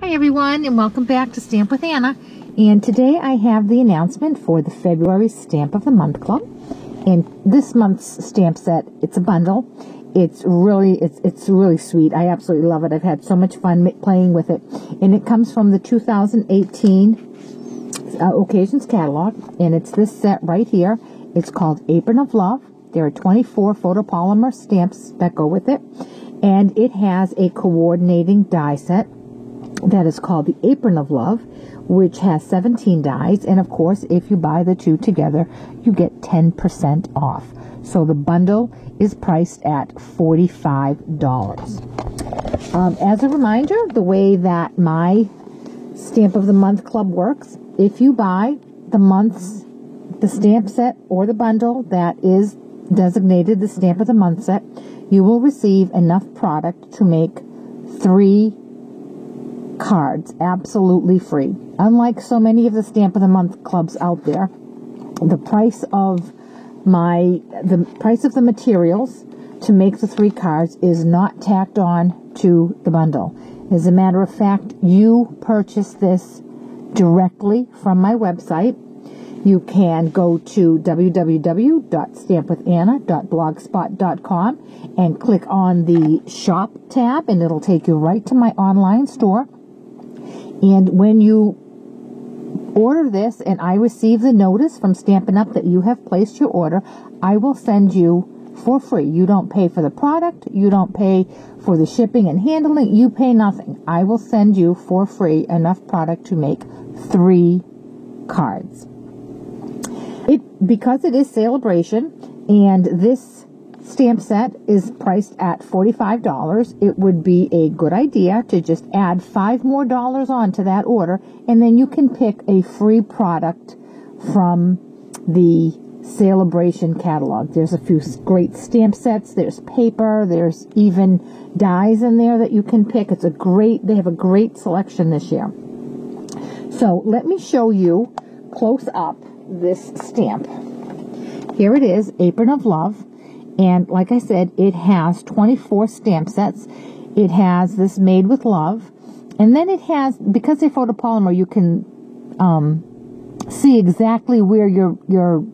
Hi everyone, and welcome back to Stamp with Anna. And today I have the announcement for the February Stamp of the Month Club. And this month's stamp set, it's a bundle. It's really sweet. I absolutely love it. I've had so much fun playing with it. And it comes from the 2018 Occasions catalog, and it's this set right here. It's called Apron of Love. There are 24 photopolymer stamps that go with it, and it has a coordinating die set that is called the Apron of Love, which has 17 dies, and of course if you buy the two together you get 10% off. So the bundle is priced at $45. As a reminder, the way that my Stamp of the Month Club works, if you buy the stamp set or the bundle that is designated the Stamp of the Month set, you will receive enough product to make 3 cards absolutely free. Unlike so many of the Stamp of the Month clubs out there, the price of the materials to make the 3 cards is not tacked on to the bundle. As a matter of fact, you purchase this directly from my website. You can go to www.stampwithanna.blogspot.com and click on the shop tab, and it'll take you right to my online store. And when you order this and I receive the notice from Stampin' Up! That you have placed your order, I will send you for free. You don't pay for the product. You don't pay for the shipping and handling. You pay nothing. I will send you for free enough product to make 3 cards. Because it is Celebration and this stamp set is priced at $45, it would be a good idea to just add $5 more onto that order, and then you can pick a free product from the Celebration catalog. There's a few great stamp sets, there's paper, there's even dies in there that you can pick. They have a great selection this year. So let me show you close up this stamp. Here it is, Apron of Love. And like I said, it has 24 stamp sets. It has this Made with Love. And then it has, because they're photopolymer, you can see exactly where you're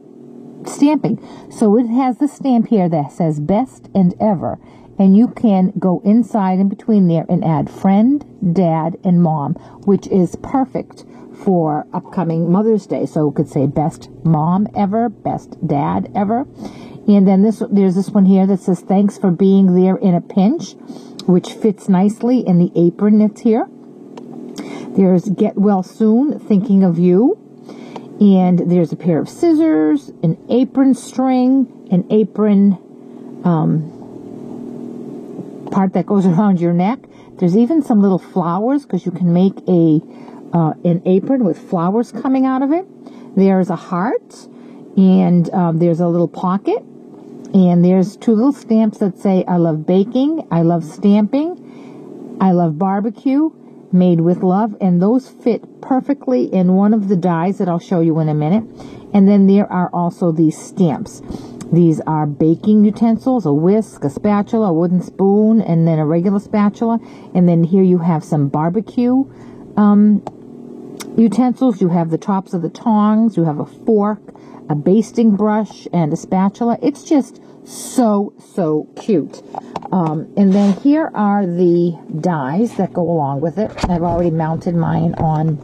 stamping. So it has the stamp here that says Best and Ever. And you can go inside in between there and add Friend, Dad, and Mom, which is perfect for upcoming Mother's Day. So it could say Best Mom Ever, Best Dad Ever. And then there's this one here that says, Thanks for being there in a pinch, which fits nicely in the apron that's here. There's Get Well Soon, Thinking of You. And there's a pair of scissors, an apron string, an apron part that goes around your neck. There's even some little flowers, because you can make an apron with flowers coming out of it. There's a heart, and there's a little pocket. And there's 2 little stamps that say, I love baking, I love stamping, I love barbecue, Made with Love. And those fit perfectly in one of the dies that I'll show you in a minute. And then there are also these stamps. These are baking utensils, a whisk, a spatula, a wooden spoon, and then a regular spatula. And then here you have some barbecue utensils. You have the tops of the tongs, you have a fork, a basting brush, and a spatula. It's just so cute. And then here are the dies that go along with it. I've already mounted mine on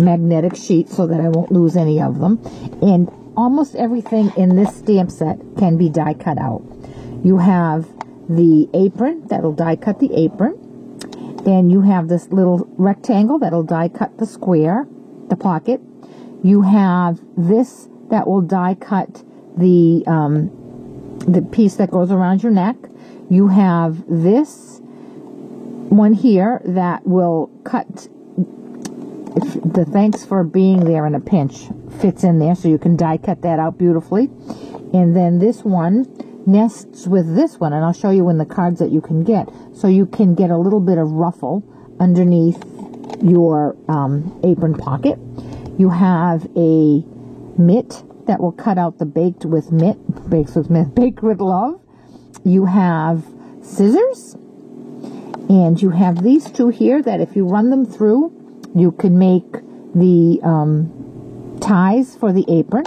magnetic sheet so that I won't lose any of them. And almost everything in this stamp set can be die cut out. You have the apron that'll die cut the apron. And you have this little rectangle that'll die cut the square, the pocket. You have this that will die cut the piece that goes around your neck. You have this one here that will cut the Thanks for being there in a pinch, fits in there, so you can die cut that out beautifully. And then this one nests with this one, and I'll show you in the cards that you can get. So you can get a little bit of ruffle underneath your apron pocket. You have a mitt that will cut out the Baked with Love. You have scissors, And you have these two here that if you run them through, you can make the ties for the apron.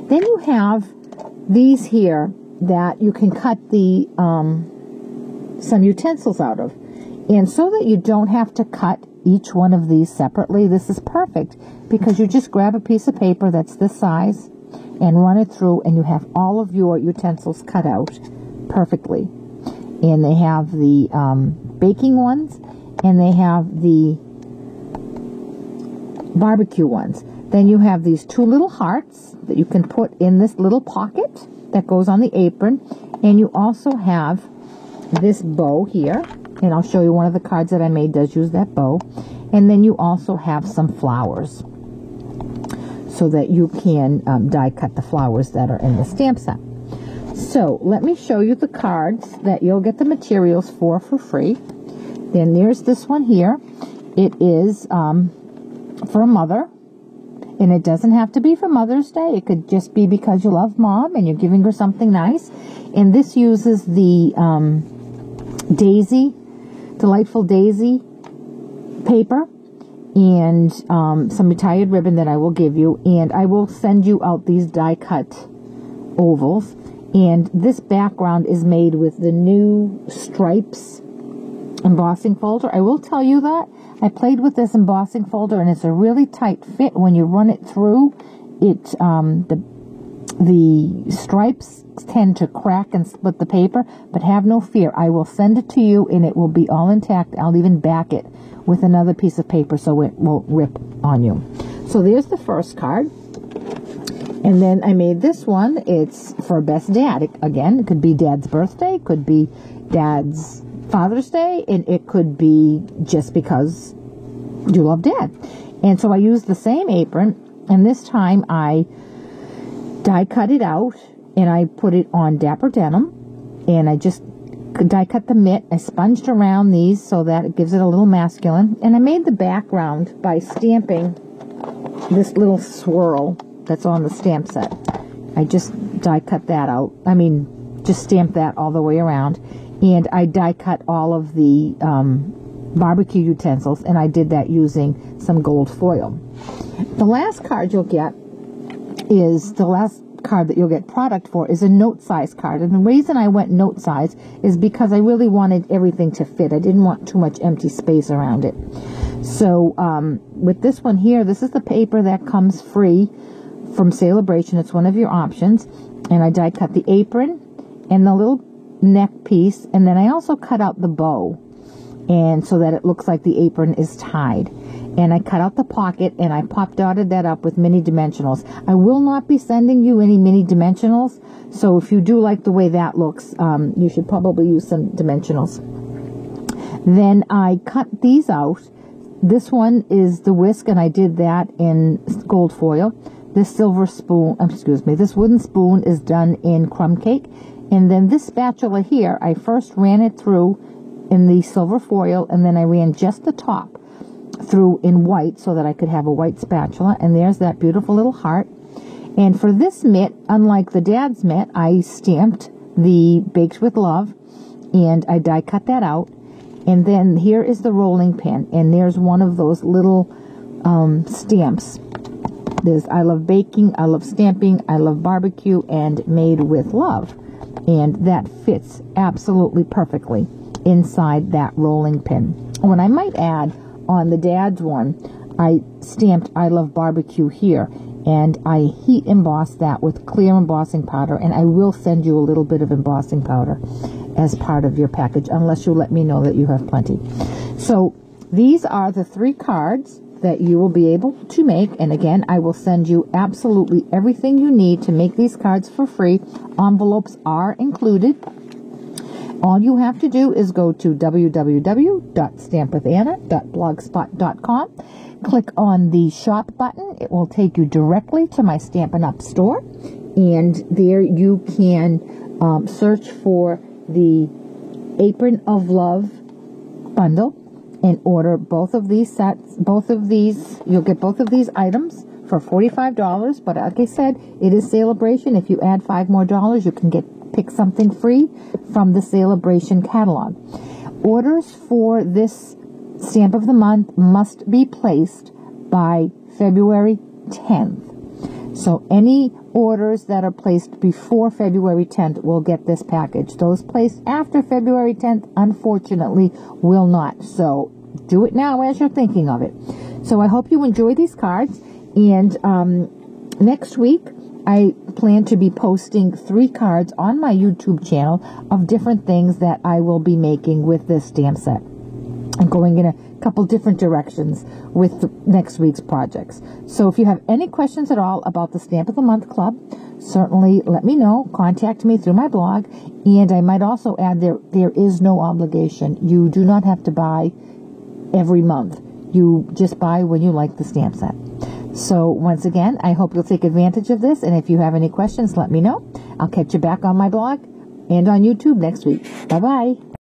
Then you have these here that you can cut the some utensils out of. And so that you don't have to cut each one of these separately, this is perfect because you just grab a piece of paper that's this size and run it through, and you have all of your utensils cut out perfectly. And they have the baking ones, and they have the barbecue ones. Then you have these two little hearts that you can put in this little pocket that goes on the apron. And you also have this bow here. And I'll show you one of the cards that I made does use that bow. And then you also have some flowers so that you can die cut the flowers that are in the stamp set. So let me show you the cards that you'll get the materials for free. Then there's this one here. It is for a mother. And it doesn't have to be for Mother's Day. It could just be because you love Mom and you're giving her something nice. And this uses the Delightful Daisy paper and some retired ribbon that I will give you. And I will send you out these die cut ovals. And this background is made with the new Stripes embossing folder. I will tell you that I played with this embossing folder, and it's a really tight fit. When you run it through, it the stripes tend to crack and split the paper, but have no fear. I will send it to you, and it will be all intact. I'll even back it with another piece of paper so it won't rip on you. So there's the first card. And then I made this one. It's for Best Dad. Again, it could be Dad's birthday, could be Dad's Father's Day, and it could be just because you love Dad. And so I used the same apron, and this time I die cut it out, and I put it on Dapper Denim, and I just die cut the mitt. I sponged around these so that it gives it a little masculine, and I made the background by stamping this little swirl that's on the stamp set. I just die cut that out. I mean, just stamp that all the way around. And I die cut all of the barbecue utensils, and I did that using some gold foil. The last card you'll get is, the last card that you'll get product for is a note size card. And the reason I went note size is because I really wanted everything to fit. I didn't want too much empty space around it. So with this one here, this is the paper that comes free from Celebration. It's one of your options. And I die cut the apron and the little neck piece, and then I also cut out the bow, and so that it looks like the apron is tied. And I cut out the pocket, and I pop dotted that up with mini dimensionals. I will not be sending you any mini dimensionals, so if you do like the way that looks, you should probably use some dimensionals. Then I cut these out. This one is the whisk, and I did that in gold foil. This silver spoon, this wooden spoon is done in Crumb Cake. And then this spatula here, I first ran it through in the silver foil, and then I ran just the top through in white so that I could have a white spatula. And there's that beautiful little heart. And for this mitt, unlike the Dad's mitt, I stamped the Baked with Love, and I die cut that out. And then here is the rolling pin, and there's one of those little stamps. There's I love baking, I love stamping, I love barbecue, and made with love. And that fits absolutely perfectly inside that rolling pin. When I might add, on the Dad's one, I stamped I love barbecue here, and I heat embossed that with clear embossing powder, and I will send you a little bit of embossing powder as part of your package, unless you let me know that you have plenty. So these are the 3 cards that you will be able to make. And again, I will send you absolutely everything you need to make these cards for free. Envelopes are included. All you have to do is go to www.stampwithanna.blogspot.com. Click on the shop button. It will take you directly to my Stampin' Up! Store. And there you can search for the Apron of Love bundle and order both of these sets. You'll get both of these items for $45. But like I said, it is Celebration. If you add $5 more, you can pick something free from the Celebration catalog. Orders for this stamp of the month must be placed by February 10th. So any orders that are placed before February 10th will get this package. Those placed after February 10th, unfortunately, will not. So do it now as you're thinking of it. So I hope you enjoy these cards. And next week, I plan to be posting 3 cards on my YouTube channel of different things that I will be making with this stamp set. I'm going in a couple different directions with next week's projects. So if you have any questions at all about the Stamp of the Month Club, certainly let me know. Contact me through my blog. And I might also add there is no obligation. You do not have to buy every month. You just buy when you like the stamp set. So once again, I hope you'll take advantage of this. And if you have any questions, let me know. I'll catch you back on my blog and on YouTube next week. Bye-bye.